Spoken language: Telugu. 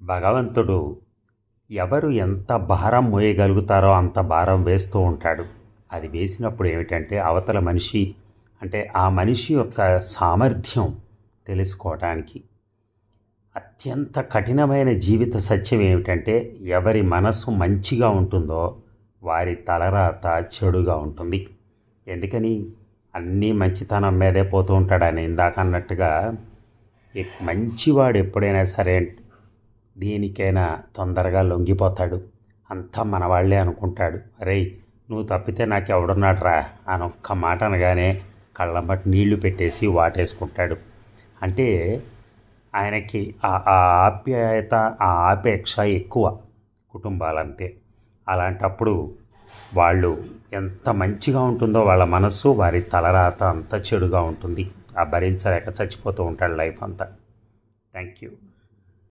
భగవంతుడు ఎవరు ఎంత భారం మోయగలుగుతారో అంత భారం వేస్తూ ఉంటాడు. అది వేసినప్పుడు ఏమిటంటే అవతల మనిషి అంటే ఆ మనిషి యొక్క సామర్థ్యం తెలుసుకోవటానికి. అత్యంత కఠినమైన జీవిత సత్యం ఏమిటంటే ఎవరి మనసు మంచిగా ఉంటుందో వారి తలరాత చెడుగా ఉంటుంది. ఎందుకని అన్నీ మంచితనం మీదే పోతూ ఉంటాడని ఇందాక అన్నట్టుగా మంచివాడు ఎప్పుడైనా సరే దేనికైనా తొందరగా లొంగిపోతాడు. అంతా మనవాళ్లే అనుకుంటాడు. అరేయ్ నువ్వు తప్పితే నాకు ఎవడున్నాడు రా అని ఒక్క మాట అనగానే కళ్ళంబట్టి నీళ్లు పెట్టేసి వాటేసుకుంటాడు. అంటే ఆయనకి ఆ ఆప్యాయత ఆ ఆపేక్ష ఎక్కువ కుటుంబాలంటే. అలాంటప్పుడు వాళ్ళు ఎంత మంచిగా ఉంటుందో వాళ్ళ మనస్సు, వారి తలరాత అంత చెడుగా ఉంటుంది. ఆ భరించలేక చచ్చిపోతూ ఉంటాడు లైఫ్ అంతా. Thank you.